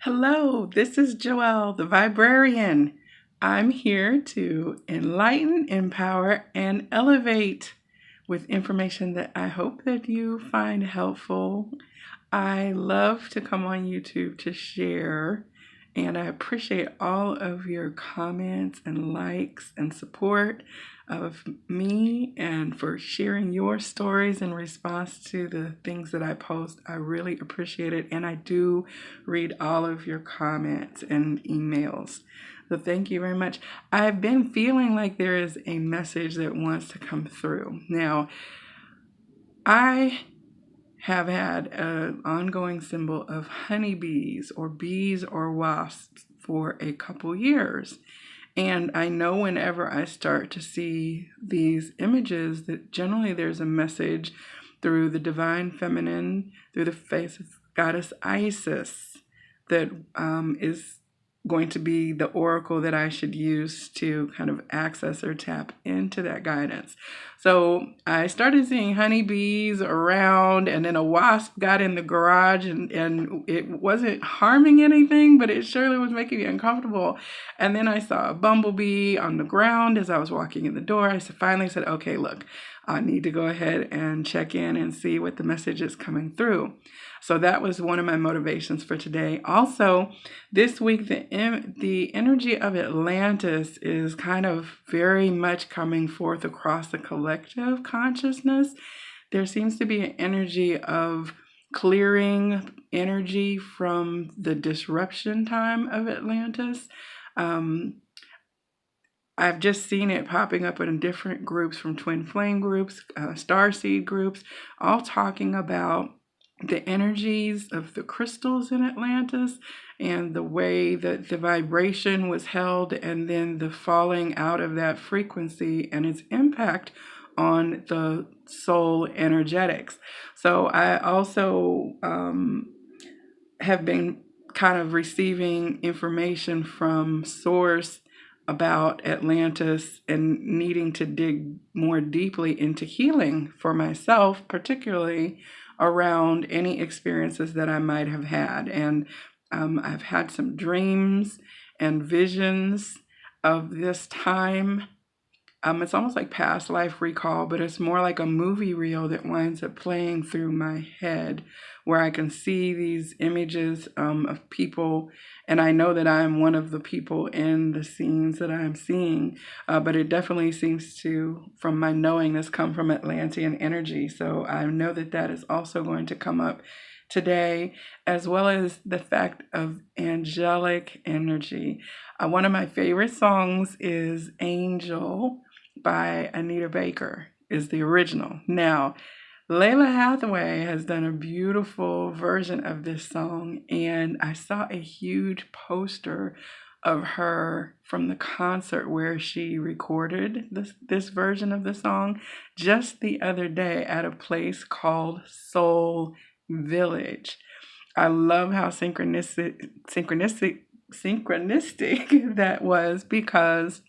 Hello, this is Joelle, the Viberarian. I'm here to enlighten, empower, and elevate with information that I hope that you find helpful. I love to come on YouTube to share, and I appreciate all of your comments and likes and support of me and for sharing your stories in response to the things that I post. I really appreciate it, and I do read all of your comments and emails. So thank you very much. I've been feeling like there is a message that wants to come through. Now, I have had an ongoing symbol of honeybees or bees or wasps for a couple years. And I know whenever I start to see these images that generally there's a message through the divine feminine, through the face of goddess Isis, that is going to be the oracle that I should use to kind of access or tap into that guidance. So I started seeing honeybees around, and then a wasp got in the garage, and it wasn't harming anything, but it surely was making me uncomfortable. And then I saw a bumblebee on the ground as I was walking in the door. I finally said, okay, look, I need to go ahead and check in and see what the message is coming through. So that was one of my motivations for today. Also, this week, the energy of Atlantis is kind of very much coming forth across the collective consciousness. There seems to be an energy of clearing energy from the disruption time of Atlantis. I've just seen it popping up in different groups, from twin flame groups, starseed groups, all talking about the energies of the crystals in Atlantis and the way that the vibration was held, and then the falling out of that frequency and its impact on the soul energetics. So I also have been kind of receiving information from source about Atlantis and needing to dig more deeply into healing for myself, particularly around any experiences that I might have had. And I've had some dreams and visions of this time. It's almost like past life recall, but it's more like a movie reel that winds up playing through my head, where I can see these images of people, and I know that I'm one of the people in the scenes that I'm seeing, but it definitely seems to, from my knowing, this come from Atlantean energy. So I know that that is also going to come up today, as well as the fact of angelic energy. One of my favorite songs is Angel by Anita Baker, is the original. Now, Layla Hathaway has done a beautiful version of this song, and I saw a huge poster of her from the concert where she recorded this version of the song just the other day at a place called Soul Village. I love how synchronistic that was, because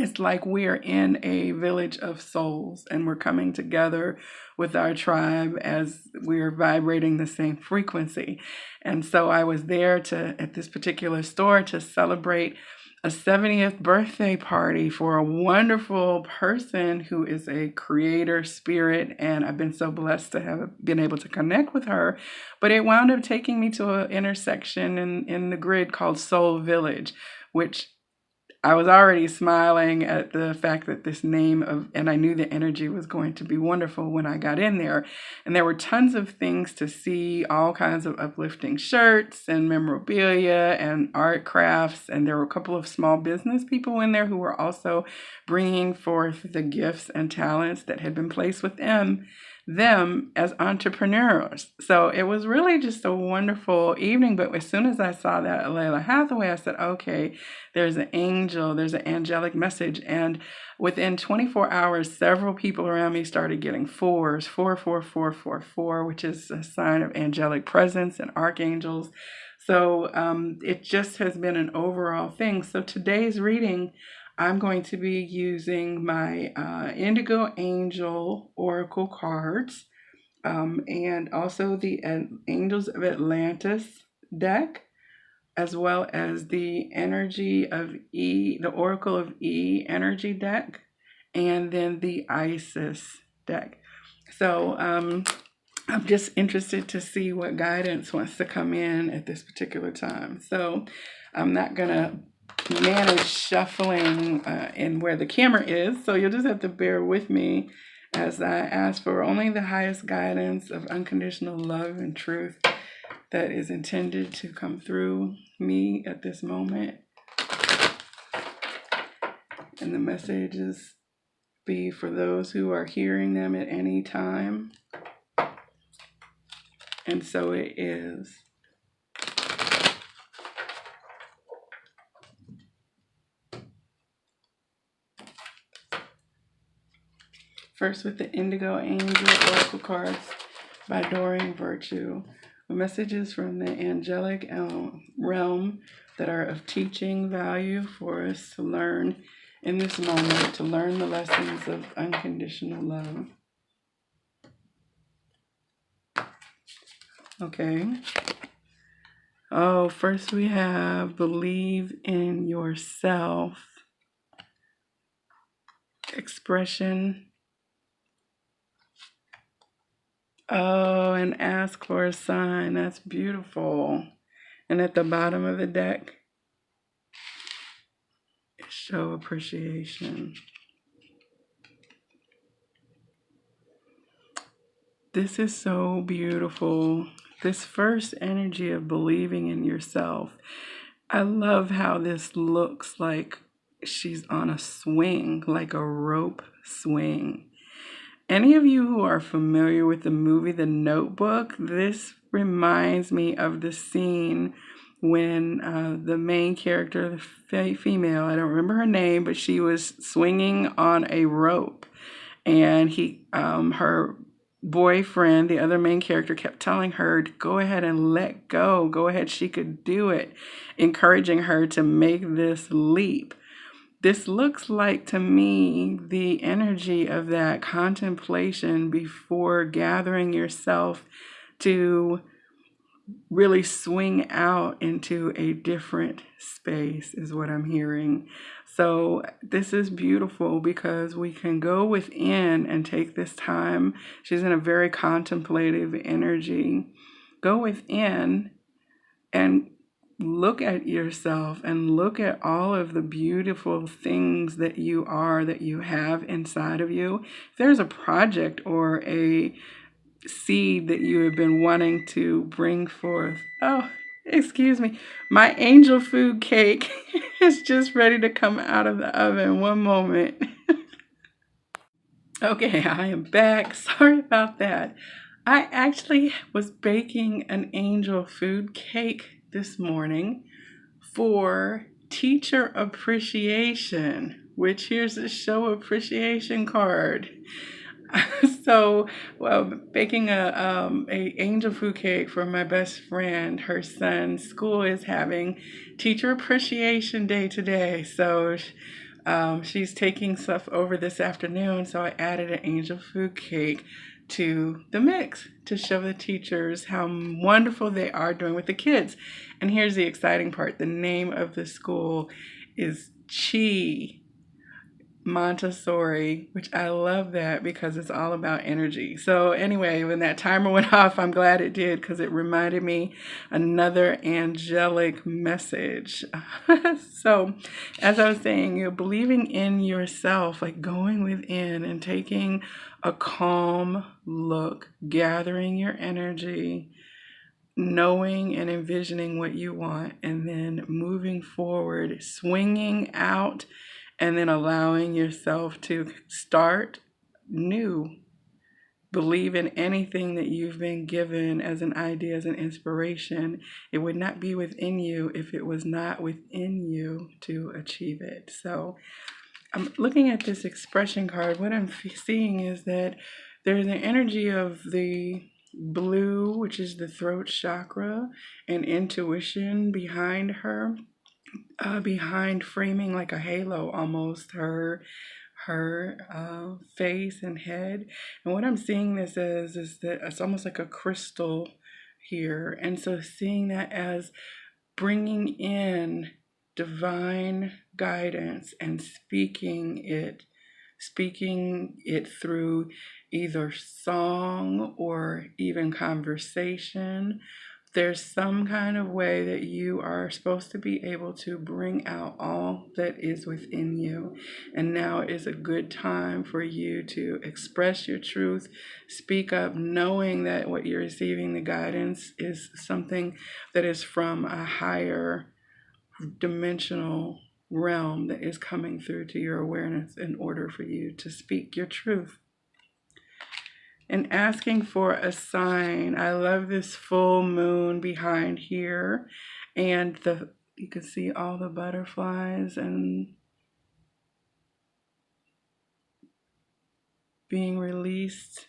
it's like we're in a village of souls and we're coming together with our tribe as we're vibrating the same frequency. And so I was there at this particular store to celebrate a 70th birthday party for a wonderful person who is a creator spirit, and I've been so blessed to have been able to connect with her. But it wound up taking me to an intersection in the grid called Soul Village, which I was already smiling at the fact that this name and I knew the energy was going to be wonderful when I got in there. And there were tons of things to see, all kinds of uplifting shirts and memorabilia and art crafts. And there were a couple of small business people in there who were also bringing forth the gifts and talents that had been placed within them as entrepreneurs. So it was really just a wonderful evening. But as soon as I saw that Layla Hathaway, I said, okay, there's an angel, there's an angelic message. And within 24 hours, several people around me started getting fours, 44444, which is a sign of angelic presence and archangels. So it just has been an overall thing. So today's reading, I'm going to be using my Indigo Angel Oracle cards and also the Angels of Atlantis deck. as well as the energy of E, the Oracle of E energy deck, and then the Isis deck. So I'm just interested to see what guidance wants to come in at this particular time. So I'm not going to manage shuffling in where the camera is. So you'll just have to bear with me as I ask for only the highest guidance of unconditional love and truth that is intended to come through me at this moment. And the messages be for those who are hearing them at any time. And so it is. First with the Indigo Angel Oracle cards by Doreen Virtue. Messages from the angelic realm that are of teaching value for us to learn in this moment, to learn the lessons of unconditional love. Okay. Oh, first we have believe in yourself. Expression. Oh, and ask for a sign. That's beautiful. And at the bottom of the deck, show appreciation. This is so beautiful. This first energy of believing in yourself. I love how this looks like she's on a swing, like a rope swing. Any of you who are familiar with the movie The Notebook, this reminds me of the scene when the main character, the female, I don't remember her name, but she was swinging on a rope, and her boyfriend, the other main character, kept telling her to go ahead and let go. Go ahead, she could do it, encouraging her to make this leap. This looks like to me the energy of that contemplation before gathering yourself to really swing out into a different space is what I'm hearing. So this is beautiful because we can go within and take this time. She's in a very contemplative energy. Go within and look at yourself and look at all of the beautiful things that you are, that you have inside of you. If there's a project or a seed that you have been wanting to bring forth. Oh, excuse me. My angel food cake is just ready to come out of the oven. One moment. Okay, I am back. Sorry about that. I actually was baking an angel food cake this morning for teacher appreciation, which here's a show appreciation card. So, baking a angel food cake for my best friend. Her son's school is having Teacher Appreciation Day today, so she's taking stuff over this afternoon. So I added an angel food cake to the mix to show the teachers how wonderful they are doing with the kids. And here's the exciting part: the name of the school is Chi Montessori, which I love that because it's all about energy. So anyway, when that timer went off, I'm glad it did because it reminded me another angelic message. So as I was saying, you're believing in yourself, like going within and taking a calm look, gathering your energy, knowing and envisioning what you want, and then moving forward, swinging out, and then allowing yourself to start new. Believe in anything that you've been given as an idea, as an inspiration. It would not be within you if it was not within you to achieve it. So I'm looking at this expression card. What I'm seeing is that there's an energy of the blue, which is the throat chakra, and intuition behind her. Behind framing like a halo almost her face and head. And what I'm seeing this as is that it's almost like a crystal here. And so seeing that as bringing in divine guidance and speaking it through either song or even conversation. There's some kind of way that you are supposed to be able to bring out all that is within you. And now is a good time for you to express your truth, speak up, knowing that what you're receiving, the guidance, is something that is from a higher dimensional realm that is coming through to your awareness in order for you to speak your truth. And asking for a sign. I love this full moon behind here, and you can see all the butterflies and being released.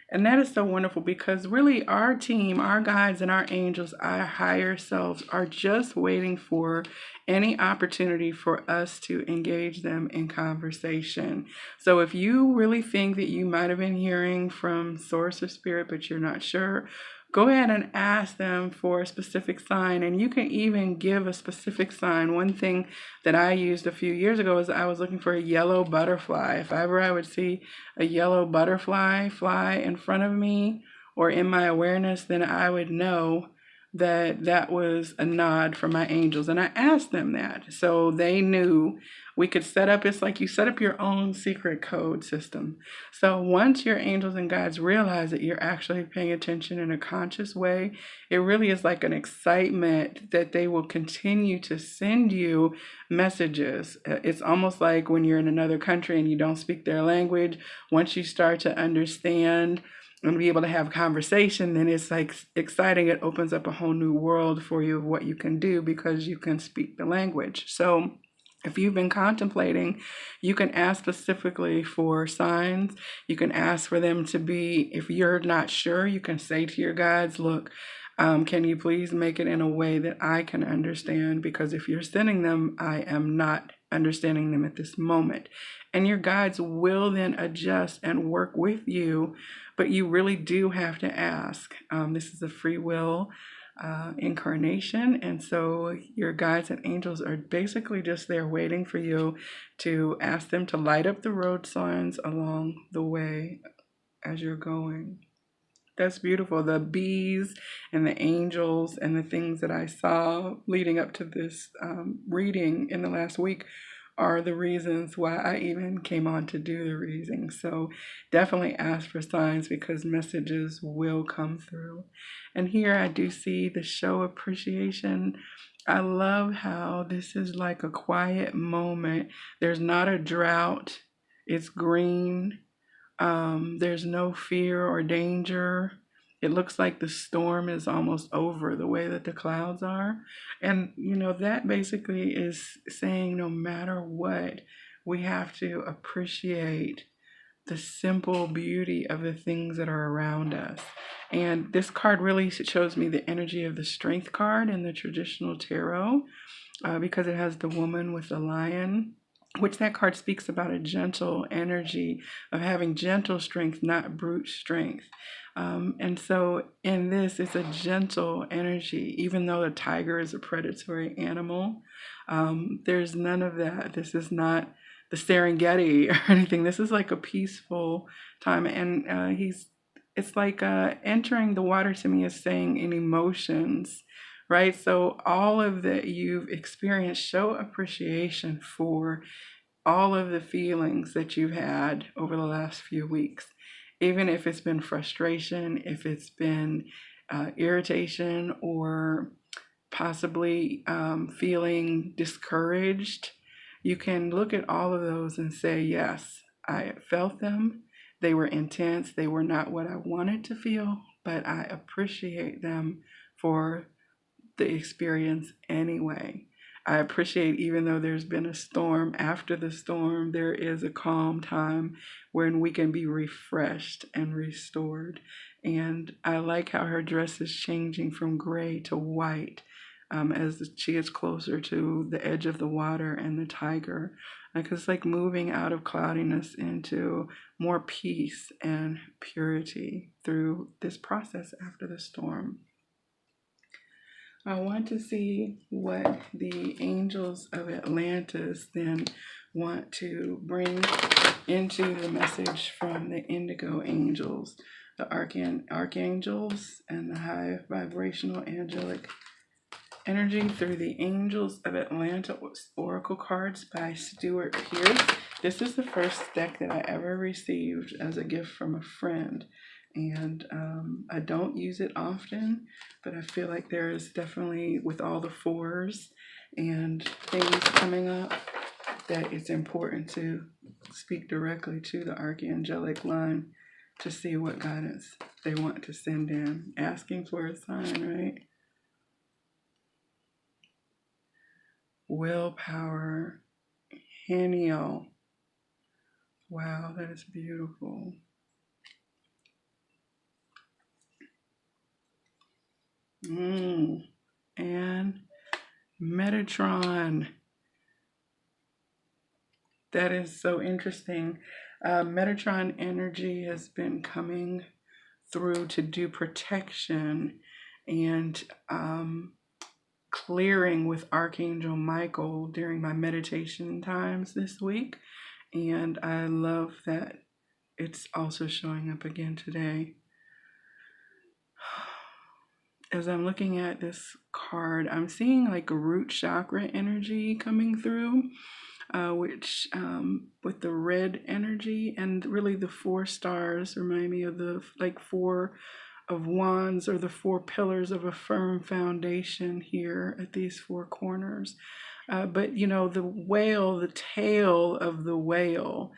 And that is so wonderful, because really our team, our guides and our angels, our higher selves, are just waiting for any opportunity for us to engage them in conversation. So if you really think that you might have been hearing from source or spirit, but you're not sure, go ahead and ask them for a specific sign, and you can even give a specific sign. One thing that I used a few years ago is I was looking for a yellow butterfly. If ever I would see a yellow butterfly fly in front of me or in my awareness, then I would know that that was a nod from my angels. And I asked them that, so they knew. We could set up, it's like you set up your own secret code system. So once your angels and guides realize that you're actually paying attention in a conscious way, it really is like an excitement that they will continue to send you messages. It's almost like when you're in another country and you don't speak their language. Once you start to understand and be able to have conversation, then it's like exciting. It opens up a whole new world for you of what you can do because you can speak the language. So if you've been contemplating, you can ask specifically for signs. You can ask for them to be, if you're not sure, you can say to your guides, look, can you please make it in a way that I can understand? Because if you're sending them, I am not understanding them at this moment. And your guides will then adjust and work with you, but you really do have to ask. This is a free will incarnation, and so your guides and angels are basically just there waiting for you to ask them to light up the road signs along the way as you're going. That's beautiful. The bees and the angels and the things that I saw leading up to this reading in the last week are the reasons why I even came on to do the reading. So definitely ask for signs, because messages will come through. And here I do see the show appreciation. I love how this is like a quiet moment. There's not a drought. It's green. There's no fear or danger. It looks like the storm is almost over, the way that the clouds are. And, that basically is saying no matter what, we have to appreciate the simple beauty of the things that are around us. And this card really shows me the energy of the Strength card in the traditional tarot, because it has the woman with the lion, which that card speaks about a gentle energy of having gentle strength, not brute strength. And so in this, it's a gentle energy, even though the tiger is a predatory animal. There's none of that. This is not the Serengeti or anything. This is like a peaceful time. And it's like entering the water to me is saying in emotions, right? So all of that you've experienced, show appreciation for all of the feelings that you've had over the last few weeks. Even if it's been frustration, if it's been irritation, or possibly feeling discouraged, you can look at all of those and say, yes, I felt them. They were intense. They were not what I wanted to feel, but I appreciate them for the experience anyway. I appreciate, even though there's been a storm, after the storm, there is a calm time when we can be refreshed and restored. And I like how her dress is changing from gray to white as she gets closer to the edge of the water and the tiger. Like it's like moving out of cloudiness into more peace and purity through this process after the storm. I want to see what the angels of Atlantis then want to bring into the message from the Indigo angels, the archangels, and the high vibrational angelic energy through the Angels of Atlanta Oracle cards by Stewart Peare. This is the first deck that I ever received as a gift from a friend. And I don't use it often, but I feel like there is definitely, with all the fours and things coming up, that it's important to speak directly to the archangelic line to see what guidance they want to send in. Asking for a sign, right? Willpower, Haniel. Wow, that is beautiful. And Metatron. That is so interesting. Metatron energy has been coming through to do protection and clearing with Archangel Michael during my meditation times this week. And I love that it's also showing up again today. As I'm looking at this card, I'm seeing like a root chakra energy coming through, which with the red energy, and really the 4 stars remind me of the like 4 of wands, or the 4 pillars of a firm foundation here at these 4 corners. But you know, the whale, the tail of the whale,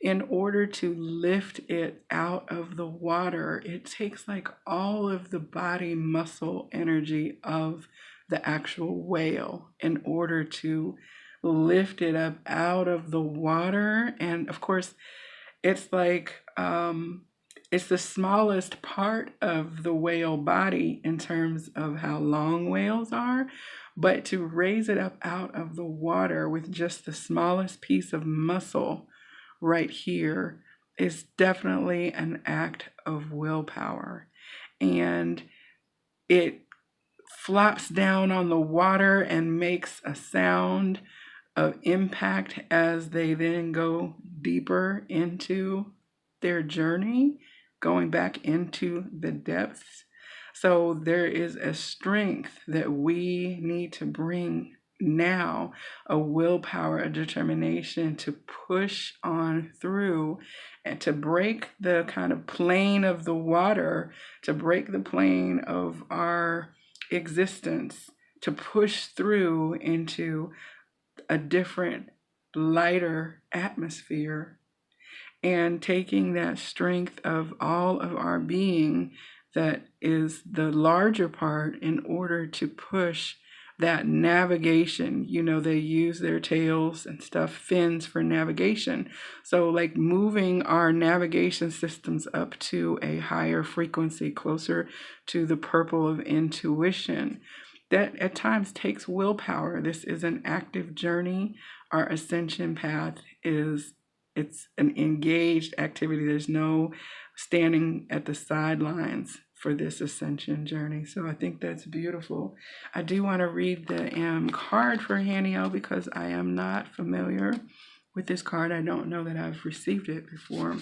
in order to lift it out of the water, it takes like all of the body muscle energy of the actual whale in order to lift it up out of the water. And of course, it's like it's the smallest part of the whale body in terms of how long whales are, but to raise it up out of the water with just the smallest piece of muscle right here is definitely an act of willpower. And it flops down on the water and makes a sound of impact as they then go deeper into their journey, going back into the depths. So there is a strength that we need to bring now, a willpower, a determination to push on through and to break the kind of plane of the water, to break the plane of our existence, to push through into a different, lighter atmosphere, and taking that strength of all of our being that is the larger part in order to push that navigation. You know, they use their tails and stuff, fins, for navigation. So like moving our navigation systems up to a higher frequency, closer to the purple of intuition. That at times takes willpower. This is an active journey. Our ascension path it's an engaged activity. There's no standing at the sidelines for this ascension journey. So I think that's beautiful. I do want to read the card for Haniel because I am not familiar with this card. I don't know that I've received it before.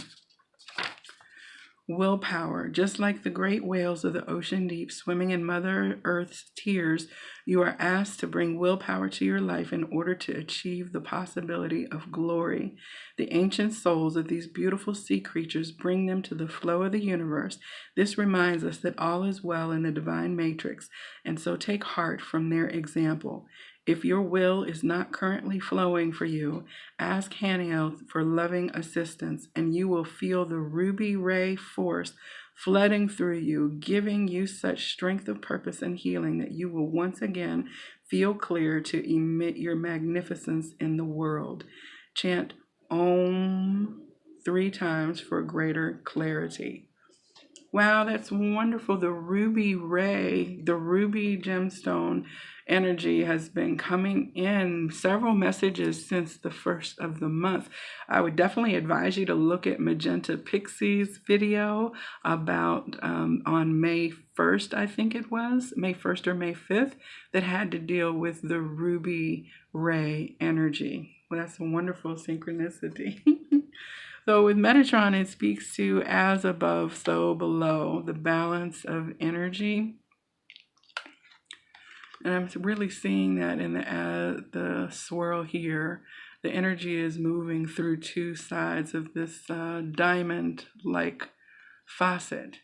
Willpower. Just like the great whales of the ocean deep swimming in Mother Earth's tears, you are asked to bring willpower to your life in order to achieve the possibility of glory. The ancient souls of these beautiful sea creatures bring them to the flow of the universe. This reminds us that all is well in the divine matrix, and so take heart from their example. If your will is not currently flowing for you, ask Haniel for loving assistance, and you will feel the ruby ray force flooding through you, giving you such strength of purpose and healing that you will once again feel clear to emit your magnificence in the world. Chant Om 3 times for greater clarity. Wow, that's wonderful. The ruby ray, the ruby gemstone energy has been coming in several messages since the first of the month. I would definitely advise you to look at Magenta Pixie's video about on May 1st, I think it was, May 1st or May 5th, that had to deal with the ruby ray energy. Well, that's a wonderful synchronicity. So with Metatron, it speaks to as above, so below, the balance of energy. And I'm really seeing that in the swirl here. The energy is moving through two sides of this diamond-like faucet.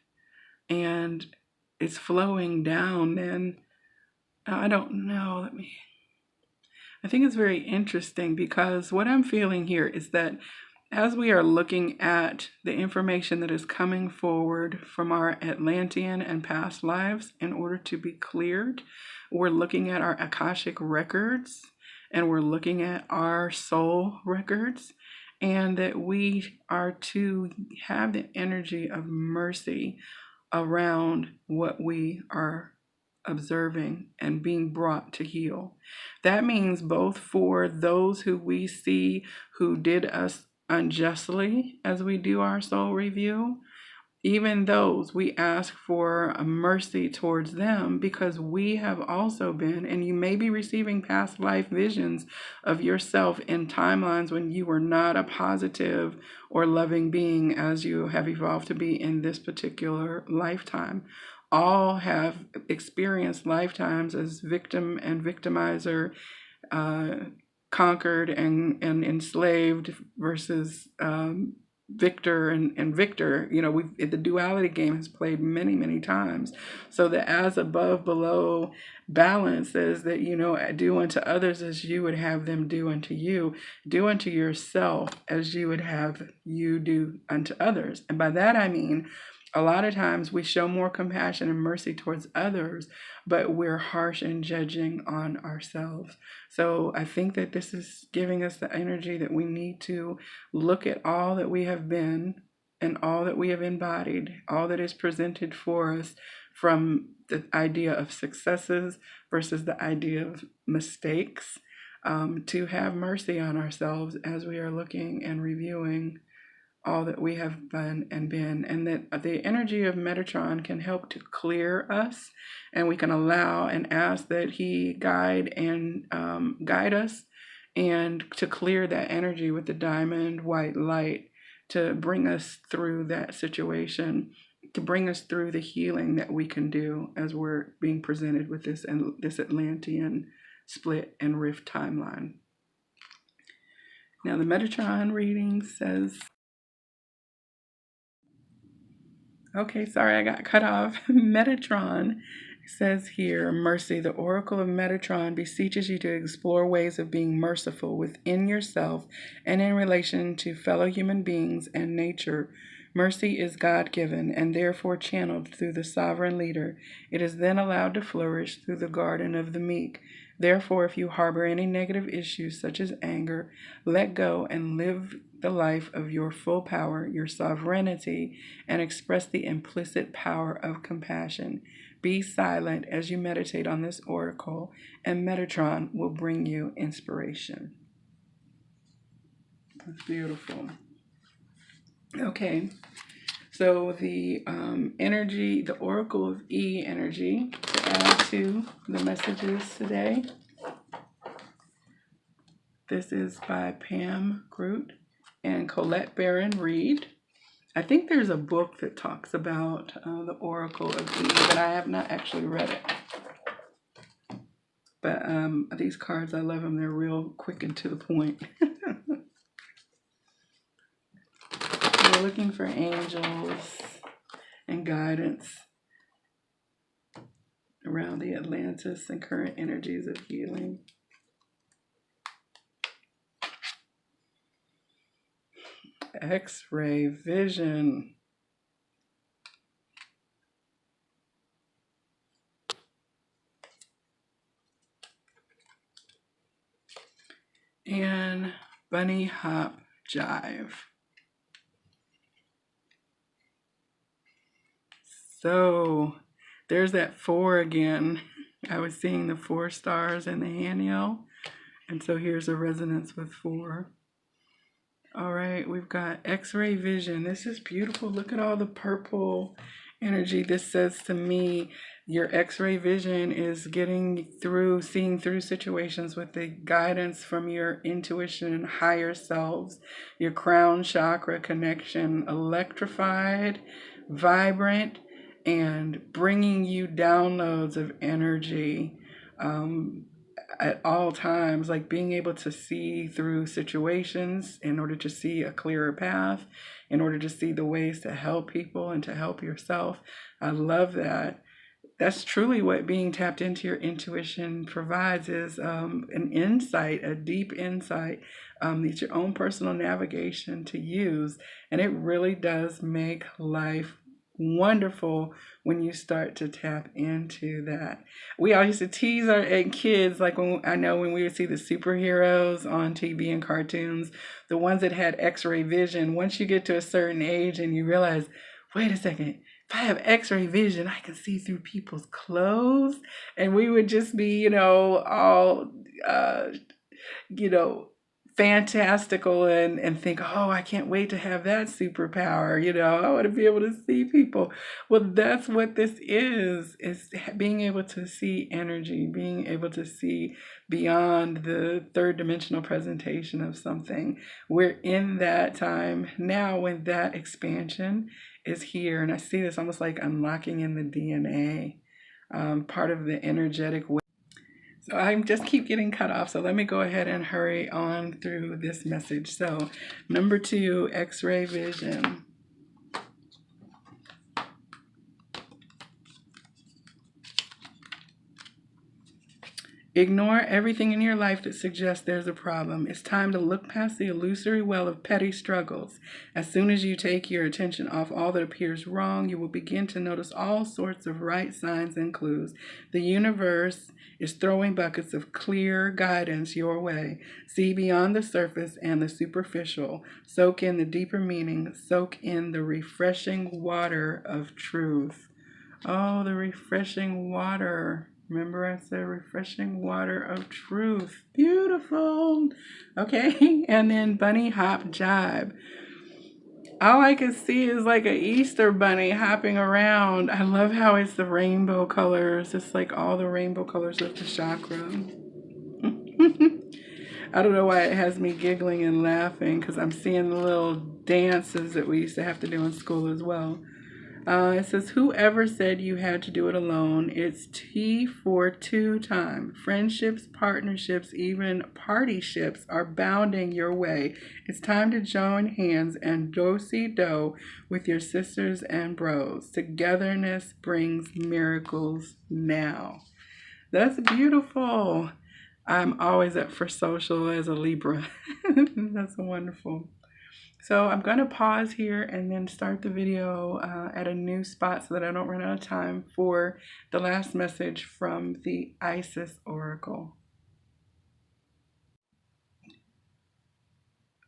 And it's flowing down, and I don't know, I think it's very interesting because what I'm feeling here is that as we are looking at the information that is coming forward from our Atlantean and past lives in order to be cleared, we're looking at our Akashic records and we're looking at our soul records, and that we are to have the energy of mercy around what we are observing and being brought to heal. That means both for those who we see who did us unjustly as we do our soul review, even those we ask for a mercy towards them, because we have also been, and you may be receiving past life visions of yourself in timelines when you were not a positive or loving being as you have evolved to be in this particular lifetime. All have experienced lifetimes as victim and victimizer, conquered and enslaved versus victor and victor. You know, the duality game has played many, many times. So the as above, below balance is that, you know, do unto others as you would have them do unto you. Do unto yourself as you would have you do unto others. And by that I mean, a lot of times we show more compassion and mercy towards others, but we're harsh and judging on ourselves. So I think that this is giving us the energy that we need to look at all that we have been and all that we have embodied, all that is presented for us, from the idea of successes versus the idea of mistakes, to have mercy on ourselves as we are looking and reviewing all that we have done and been, and that the energy of Metatron can help to clear us, and we can allow and ask that he guide us, and to clear that energy with the diamond white light to bring us through that situation, to bring us through the healing that we can do as we're being presented with this Atlantean split and rift timeline. Now the Metatron reading says, okay, sorry, I got cut off. Metatron says here, mercy. The Oracle of Metatron beseeches you to explore ways of being merciful within yourself and in relation to fellow human beings and nature. Mercy is God-given and therefore channeled through the sovereign leader. It is then allowed to flourish through the garden of the meek. Therefore, if you harbor any negative issues such as anger, let go and live the life of your full power, your sovereignty, and express the implicit power of compassion. Be silent as you meditate on this oracle, and Metatron will bring you inspiration. That's beautiful. Okay, so the energy, the Oracle of E energy, to add to the messages today. This is by Pam Grout and Collette Baron-Reid. I think there's a book that talks about the Oracle of E, but I have not actually read it. But these cards, I love them. They're real quick and to the point. We're looking for angels and guidance around the Atlantis and current energies of healing. X-ray vision. And bunny hop jive. So there's that 4 again. I was seeing the 4 stars in the handle. And so here's a resonance with 4. All right, we've got X-ray vision. This is beautiful. Look at all the purple energy. This says to me, your X-ray vision is seeing through situations with the guidance from your intuition and higher selves, your crown chakra connection, electrified, vibrant, and bringing you downloads of energy. At all times, like being able to see through situations in order to see a clearer path, in order to see the ways to help people and to help yourself. I love that. That's truly what being tapped into your intuition provides, is an insight, a deep insight. It's your own personal navigation to use. And it really does make life wonderful when you start to tap into that. We all used to tease our kids, like when we would see the superheroes on TV and cartoons, the ones that had X-ray vision. Once you get to a certain age and you realize, wait a second, if I have X-ray vision, I can see through people's clothes. And we would just be, all, fantastical and think, oh, I can't wait to have that superpower. I want to be able to see people. Well, that's what this is being able to see energy, being able to see beyond the third dimensional presentation of something. We're in that time now when that expansion is here. And I see this almost like unlocking in the DNA, part of the energetic way. So I just keep getting cut off. So let me go ahead and hurry on through this message. So number 2, X-ray vision. Ignore everything in your life that suggests there's a problem. It's time to look past the illusory well of petty struggles. As soon as you take your attention off all that appears wrong, you will begin to notice all sorts of right signs and clues. The universe is throwing buckets of clear guidance your way. See beyond the surface and the superficial. Soak in the deeper meaning. Soak in the refreshing water of truth. Oh, the refreshing water. Remember I said refreshing water of truth. Beautiful. Okay, and then bunny hop jibe. All I can see is like an Easter bunny hopping around. I love how it's the rainbow colors. It's like all the rainbow colors of the chakra. I don't know why it has me giggling and laughing, because I'm seeing the little dances that we used to have to do in school as well. It says, whoever said you had to do it alone, it's T for 2 time. Friendships, partnerships, even partyships are bounding your way. It's time to join hands and do-si-do with your sisters and bros. Togetherness brings miracles now. That's beautiful. I'm always up for social as a Libra. That's wonderful. So I'm going to pause here and then start the video at a new spot so that I don't run out of time for the last message from the Isis Oracle.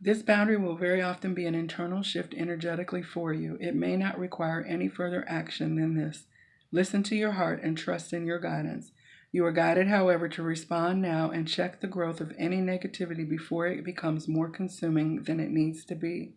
This boundary will very often be an internal shift energetically for you. It may not require any further action than this. Listen to your heart and trust in your guidance. You are guided, however, to respond now and check the growth of any negativity before it becomes more consuming than it needs to be.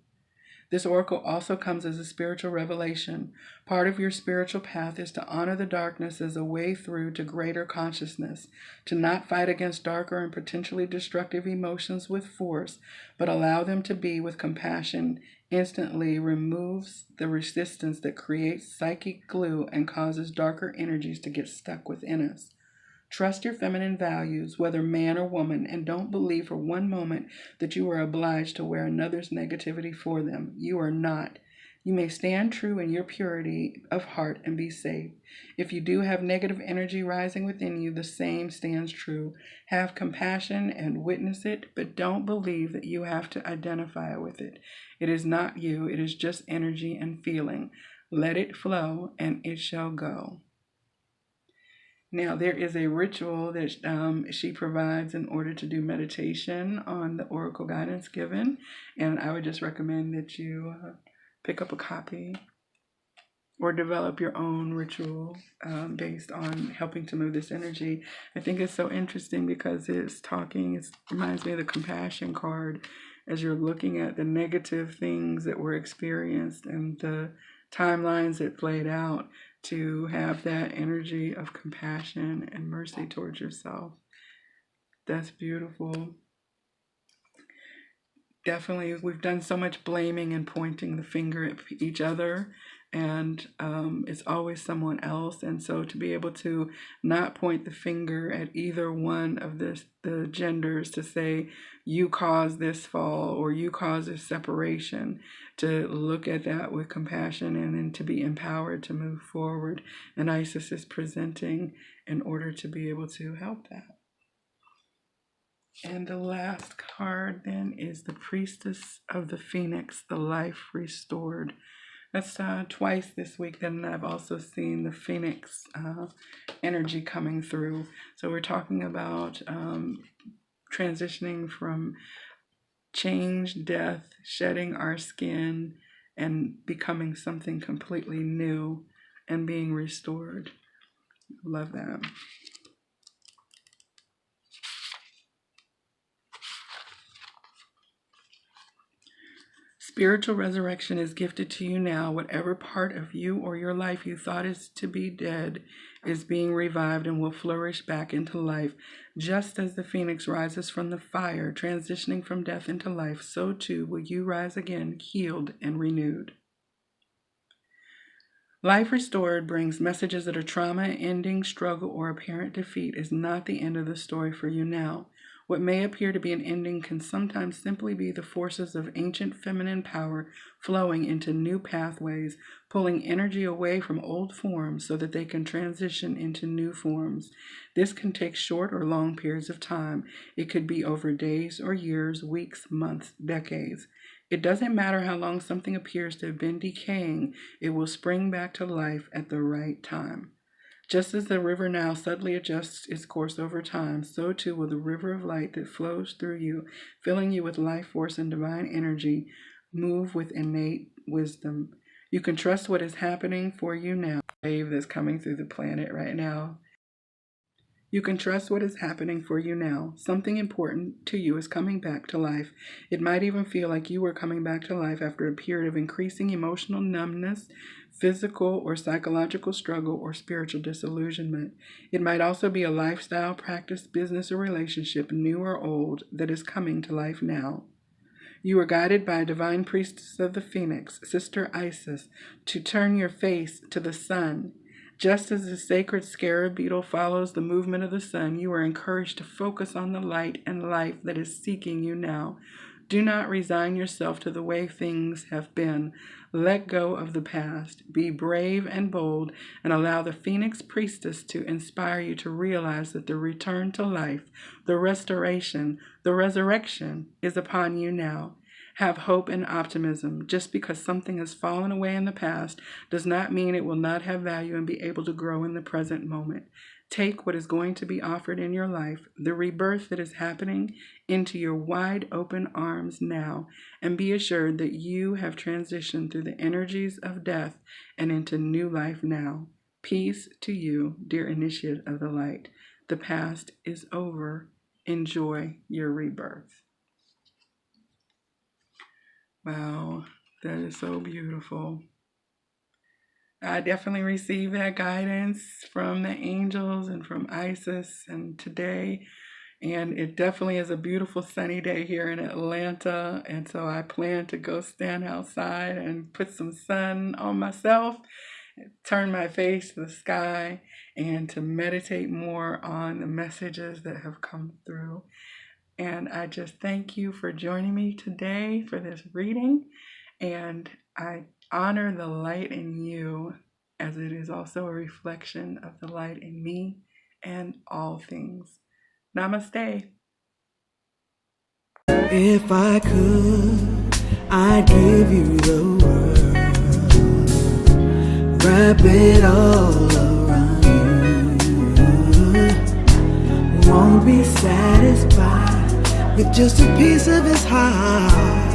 This oracle also comes as a spiritual revelation. Part of your spiritual path is to honor the darkness as a way through to greater consciousness, to not fight against darker and potentially destructive emotions with force, but allow them to be with compassion. Instantly removes the resistance that creates psychic glue and causes darker energies to get stuck within us. Trust your feminine values, whether man or woman, and don't believe for one moment that you are obliged to wear another's negativity for them. You are not. You may stand true in your purity of heart and be safe. If you do have negative energy rising within you, the same stands true. Have compassion and witness it, but don't believe that you have to identify with it. It is not you. It is just energy and feeling. Let it flow, and it shall go. Now, there is a ritual that she provides in order to do meditation on the oracle guidance given, and I would just recommend that you pick up a copy or develop your own ritual based on helping to move this energy. I think it's so interesting because it reminds me of the compassion card as you're looking at the negative things that were experienced and the timelines that played out, to have that energy of compassion and mercy towards yourself. That's beautiful. Definitely, we've done so much blaming and pointing the finger at each other, and it's always someone else. And so to be able to not point the finger at either one of the genders, to say, you caused this fall or you caused this separation, to look at that with compassion and then to be empowered to move forward. And Isis is presenting in order to be able to help that. And the last card then is the Priestess of the Phoenix, the life restored. That's twice this week. Then I've also seen the Phoenix energy coming through. So we're talking about transitioning from change, death, shedding our skin, and becoming something completely new and being restored. Love that. Spiritual resurrection is gifted to you now. Whatever part of you or your life you thought is to be dead is being revived and will flourish back into life. Just as the phoenix rises from the fire, transitioning from death into life, so too will you rise again, healed and renewed. Life restored brings messages that a trauma, ending, struggle, or apparent defeat is not the end of the story for you now. What may appear to be an ending can sometimes simply be the forces of ancient feminine power flowing into new pathways, pulling energy away from old forms so that they can transition into new forms. This can take short or long periods of time. It could be over days or years, weeks, months, decades. It doesn't matter how long something appears to have been decaying, it will spring back to life at the right time. Just as the river now suddenly adjusts its course over time, so too will the river of light that flows through you, filling you with life force and divine energy, move with innate wisdom. You can trust what is happening for you now. Wave that's coming through the planet right now. You can trust what is happening for you now. Something important to you is coming back to life. It might even feel like you were coming back to life after a period of increasing emotional numbness, physical or psychological struggle, or spiritual disillusionment. It might also be a lifestyle, practice, business, or relationship, new or old, that is coming to life now. You are guided by a divine priestess of the Phoenix, Sister Isis, to turn your face to the sun. Just as the sacred scarab beetle follows the movement of the sun, you are encouraged to focus on the light and life that is seeking you now. Do not resign yourself to the way things have been. Let go of the past. Be brave and bold, and allow the Phoenix Priestess to inspire you to realize that the return to life, the restoration, the resurrection is upon you now. Have hope and optimism. Just because something has fallen away in the past does not mean it will not have value and be able to grow in the present moment. Take what is going to be offered in your life, the rebirth that is happening, into your wide open arms now, and be assured that you have transitioned through the energies of death and into new life now. Peace to you, dear initiate of the light. The past is over. Enjoy your rebirth. Wow, that is so beautiful. I definitely received that guidance from the angels and from Isis and today. And it definitely is a beautiful sunny day here in Atlanta. And so I plan to go stand outside and put some sun on myself, turn my face to the sky, and to meditate more on the messages that have come through. And I just thank you for joining me today for this reading. And I honor the light in you, as it is also a reflection of the light in me and all things. Namaste. If I could, I'd give you the world, wrap it all around you. Won't be satisfied with just a piece of his heart.